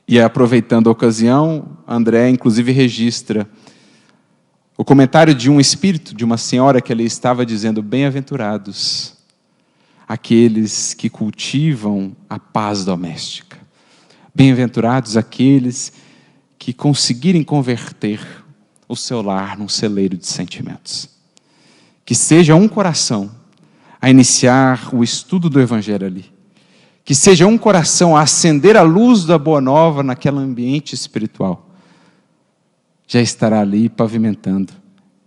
Speaker 1: E aproveitando a ocasião, André inclusive registra o comentário de um espírito, de uma senhora que ali estava dizendo: bem-aventurados aqueles que cultivam a paz doméstica. Bem-aventurados aqueles que conseguirem converter o seu lar num celeiro de sentimentos. Que seja um coração a iniciar o estudo do Evangelho ali. Que seja um coração a acender a luz da Boa Nova naquele ambiente espiritual. Já estará ali pavimentando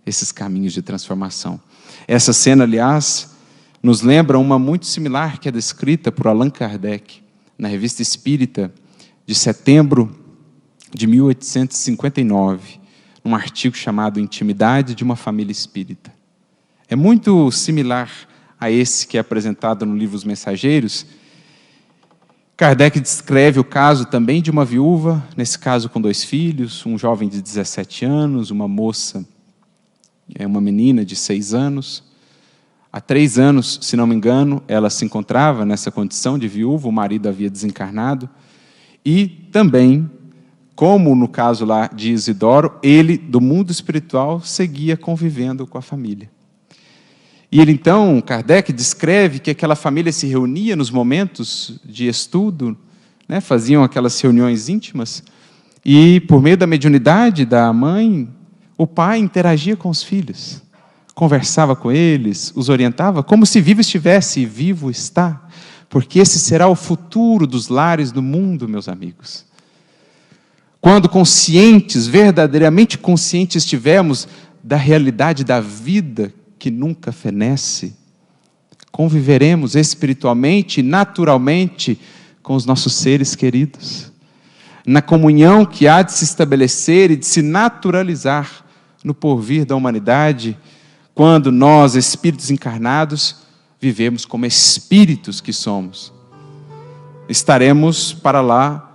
Speaker 1: esses caminhos de transformação. Essa cena, aliás, nos lembra uma muito similar que é descrita por Allan Kardec na Revista Espírita de setembro de 1859, num artigo chamado Intimidade de uma Família Espírita. É muito similar a esse que é apresentado no livro Os Mensageiros. Kardec descreve o caso também de uma viúva, nesse caso com 2 filhos, um jovem de 17 anos, uma moça, uma menina de 6 anos. Há 3 anos, se não me engano, ela se encontrava nessa condição de viúva, o marido havia desencarnado, e também, como no caso lá de Isidoro, ele, do mundo espiritual, seguia convivendo com a família. E ele então, Kardec, descreve que aquela família se reunia nos momentos de estudo, né, faziam aquelas reuniões íntimas, e por meio da mediunidade da mãe, o pai interagia com os filhos, conversava com eles, os orientava, como se vivo estivesse, e vivo está, porque esse será o futuro dos lares do mundo, meus amigos. Quando conscientes, verdadeiramente conscientes estivermos da realidade da vida que nunca fenece, conviveremos espiritualmente e naturalmente com os nossos seres queridos, na comunhão que há de se estabelecer e de se naturalizar no porvir da humanidade, quando nós, espíritos encarnados, vivemos como espíritos que somos. Estaremos para lá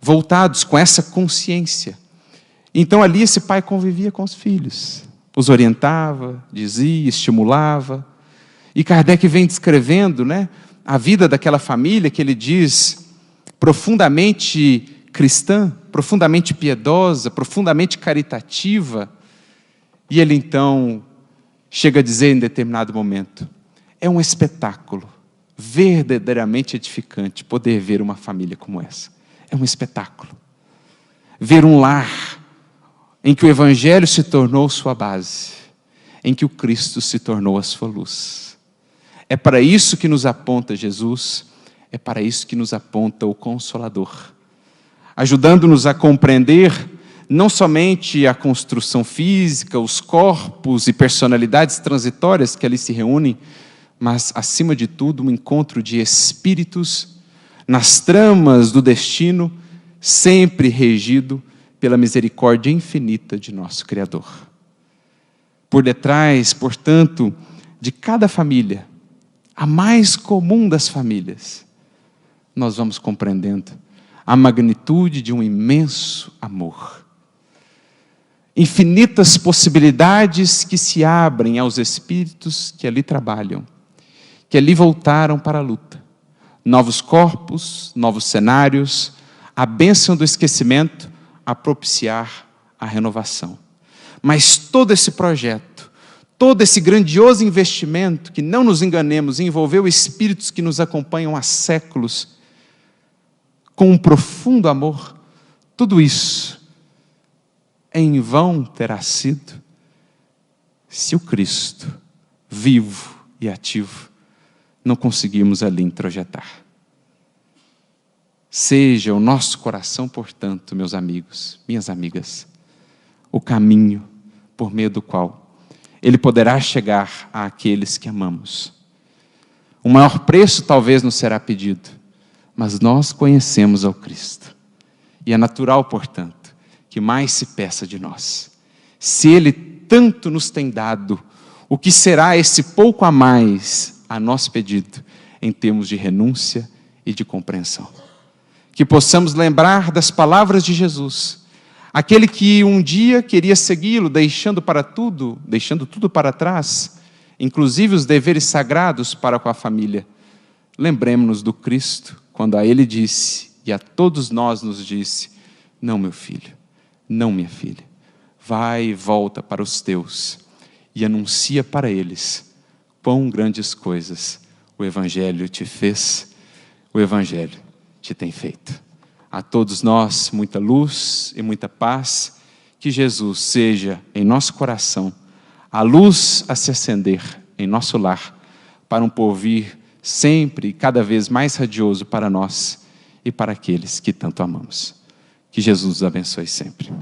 Speaker 1: voltados com essa consciência. Então ali esse pai convivia com os filhos, os orientava, dizia, estimulava. E Kardec vem descrevendo, né, a vida daquela família que ele diz profundamente cristã, profundamente piedosa, profundamente caritativa. E ele então chega a dizer em determinado momento: é um espetáculo verdadeiramente edificante poder ver uma família como essa. É um espetáculo. Ver um lar em que o Evangelho se tornou sua base, em que o Cristo se tornou a sua luz. É para isso que nos aponta Jesus, é para isso que nos aponta o Consolador, ajudando-nos a compreender não somente a construção física, os corpos e personalidades transitórias que ali se reúnem, mas, acima de tudo, um encontro de espíritos nas tramas do destino, sempre regido pela misericórdia infinita de nosso Criador. Por detrás, portanto, de cada família, a mais comum das famílias, nós vamos compreendendo a magnitude de um imenso amor. Infinitas possibilidades que se abrem aos espíritos que ali trabalham, que ali voltaram para a luta. Novos corpos, novos cenários, a bênção do esquecimento a propiciar a renovação. Mas todo esse projeto, todo esse grandioso investimento, que não nos enganemos, envolveu espíritos que nos acompanham há séculos, com um profundo amor, tudo isso em vão terá sido se o Cristo, vivo e ativo, não conseguirmos ali introjetar. Seja o nosso coração, portanto, meus amigos, minhas amigas, o caminho por meio do qual Ele poderá chegar àqueles que amamos. O maior preço talvez nos será pedido, mas nós conhecemos ao Cristo. E é natural, portanto, que mais se peça de nós. Se Ele tanto nos tem dado, o que será esse pouco a mais a nosso pedido, em termos de renúncia e de compreensão? Que possamos lembrar das palavras de Jesus, aquele que um dia queria segui-lo, deixando tudo para trás, inclusive os deveres sagrados para com a família. Lembremos-nos do Cristo, quando a Ele disse, e a todos nós nos disse: não, meu filho, não, minha filha, vai e volta para os teus, e anuncia para eles quão grandes coisas o Evangelho te fez, o Evangelho te tem feito. A todos nós, muita luz e muita paz, que Jesus seja em nosso coração a luz a se acender em nosso lar, para um porvir sempre e cada vez mais radioso para nós e para aqueles que tanto amamos. Que Jesus nos abençoe sempre.